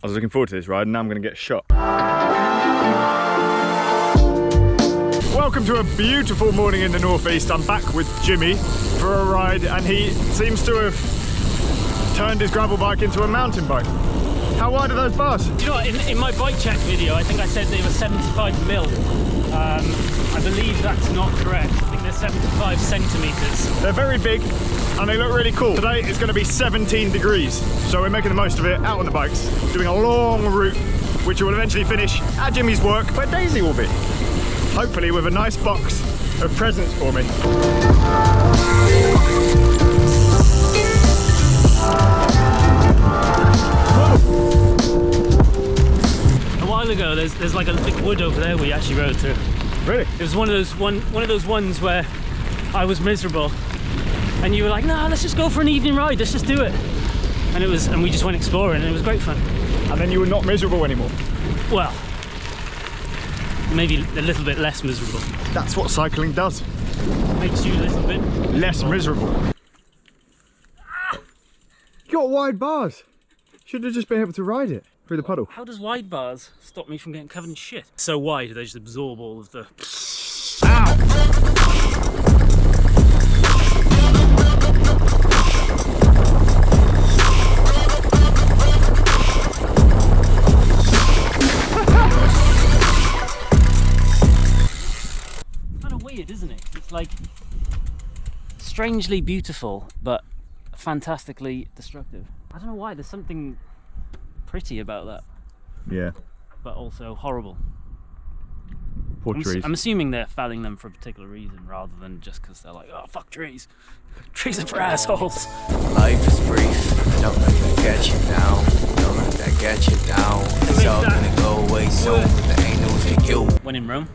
I was looking forward to this ride and now I'm going to get shot. Welcome to a beautiful morning in the northeast. I'm back with Jimmy for a ride and he seems to have turned his gravel bike into a mountain bike. How wide are those bars? You know what, in my bike check video, I think I said they were 75 mil. I believe that's not correct. I think they're 75 centimeters. They're very big and they look really cool. Today it's going to be 17 degrees, so we're making the most of it out on the bikes, doing a long route, which will eventually finish at Jimmy's work, where Daisy will be. Hopefully with a nice box of presents for me. A while ago, there's like a big wood over there we actually rode through. Really? It was one of those ones where I was miserable, and you were like, "No, let's just go for an evening ride. Let's just do it." And we just went exploring, and it was great fun. And then you were not miserable anymore. Well, maybe a little bit less miserable. That's what cycling does. Makes you a little bit Less miserable. You got wide bars. Should have just been able to ride it through the puddle. How does wide bars stop me from getting covered in shit? So wide, they just absorb all of the... Ow! Kind of weird, isn't it? It's like strangely beautiful, but fantastically destructive. I don't know why, there's something pretty about that. Yeah. But also horrible. Poor trees. I'm assuming they're felling them for a particular reason rather than just because they're like, oh, fuck trees. Trees are for assholes. Life is brief, don't let that get you down. Don't let that get you down. It's all gonna go away soon, but there ain't no for you. When in Rome.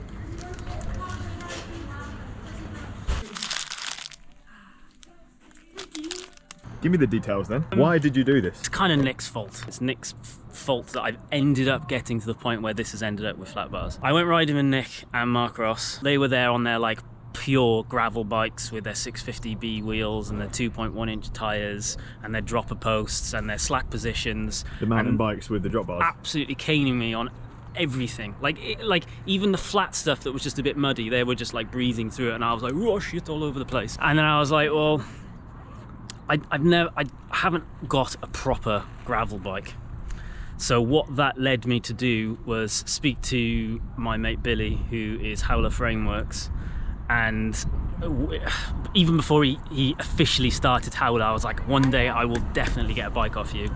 Give me the details then. Why did you do this? It's kind of Nick's fault. It's Nick's fault that I've ended up getting to the point where this has ended up with flat bars. I went riding with Nick and Mark Ross. They were there on their like pure gravel bikes with their 650B wheels and their 2.1-inch tyres and their dropper posts and their slack positions. The mountain bikes with the drop bars. Absolutely caning me on everything. Like even the flat stuff that was just a bit muddy, they were just like breathing through it and I was like, oh shit, all over the place. And then I was like, well, I haven't got a proper gravel bike. So what that led me to do was speak to my mate Billy, who is Howler Frameworks, and even before he officially started Howler, I was like, one day I will definitely get a bike off you.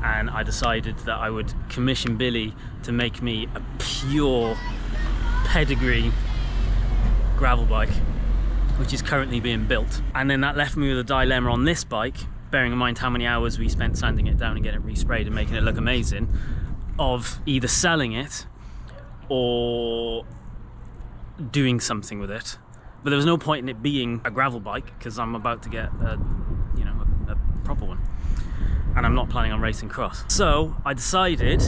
And I decided that I would commission Billy to make me a pure pedigree gravel bike, which is currently being built. And then that left me with a dilemma on this bike, bearing in mind how many hours we spent sanding it down and getting it resprayed and making it look amazing, of either selling it or doing something with it. But there was no point in it being a gravel bike because I'm about to get a proper one. And I'm not planning on racing cross. So I decided,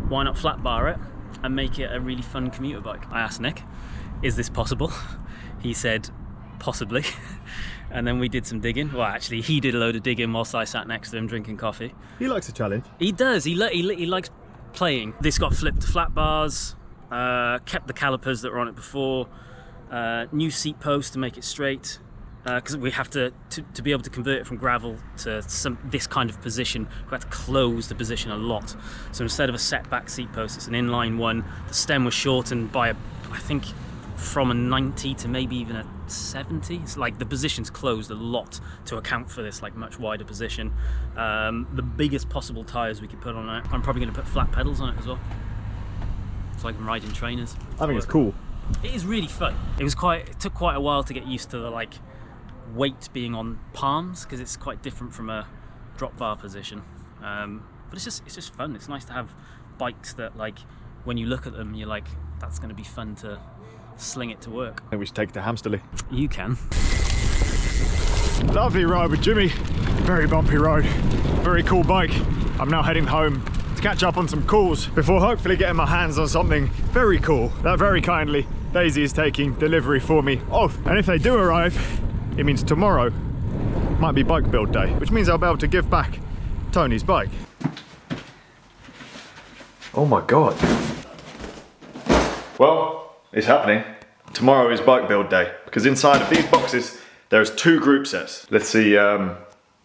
why not flat bar it and make it a really fun commuter bike? I asked Nick, is this possible? He said, possibly. And then we did some digging. Well, actually, he did a load of digging whilst I sat next to him drinking coffee. He likes a challenge. He does. He likes playing. This got flipped to flat bars, kept the calipers that were on it before, new seat post to make it straight, because we have to be able to convert it from gravel to this kind of position, we have to close the position a lot. So instead of a set back seat post, it's an inline one. The stem was shortened by I think from a 90 to maybe even a 70. It's like the position's closed a lot to account for this like much wider position. The biggest possible tyres we could put on it. I'm probably going to put flat pedals on it as well, so I can ride in trainers. I think it's cool. It is really fun. It took quite a while to get used to the like weight being on palms because it's quite different from a drop bar position. But it's just fun. It's nice to have bikes that like when you look at them you're like, that's going to be fun to sling it to work. I think we should take it to Hamsterley. You can. Lovely ride with Jimmy. Very bumpy road. Very cool bike. I'm now heading home to catch up on some calls before hopefully getting my hands on something very cool that very kindly Daisy is taking delivery for me of. And if they do arrive, it means tomorrow might be bike build day, which means I'll be able to give back Tony's bike. Oh my God. Well, it's happening. Tomorrow is bike build day because inside of these boxes there's 2 group sets. Let's see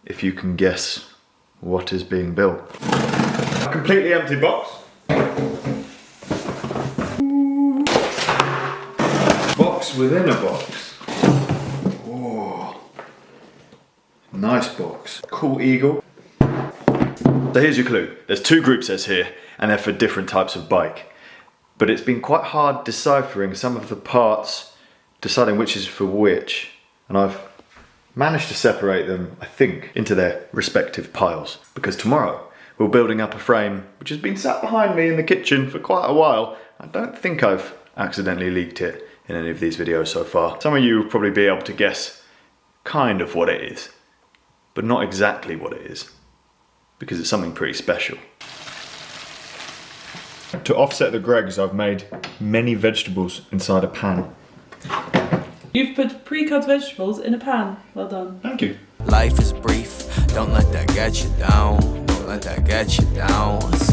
if you can guess what is being built. A completely empty box. Box within a box. Oh, nice box. Cool eagle. So here's your clue. There's 2 group sets here and they're for different types of bike. But it's been quite hard deciphering some of the parts, deciding which is for which. And I've managed to separate them, I think, into their respective piles. Because tomorrow we're building up a frame which has been sat behind me in the kitchen for quite a while. I don't think I've accidentally leaked it in any of these videos so far. Some of you will probably be able to guess kind of what it is, but not exactly what it is, because it's something pretty special. To offset the Gregs, I've made many vegetables inside a pan. You've put pre-cut vegetables in a pan. Well done. Thank you. Life is brief, don't let that get you down. Don't let that get you down. So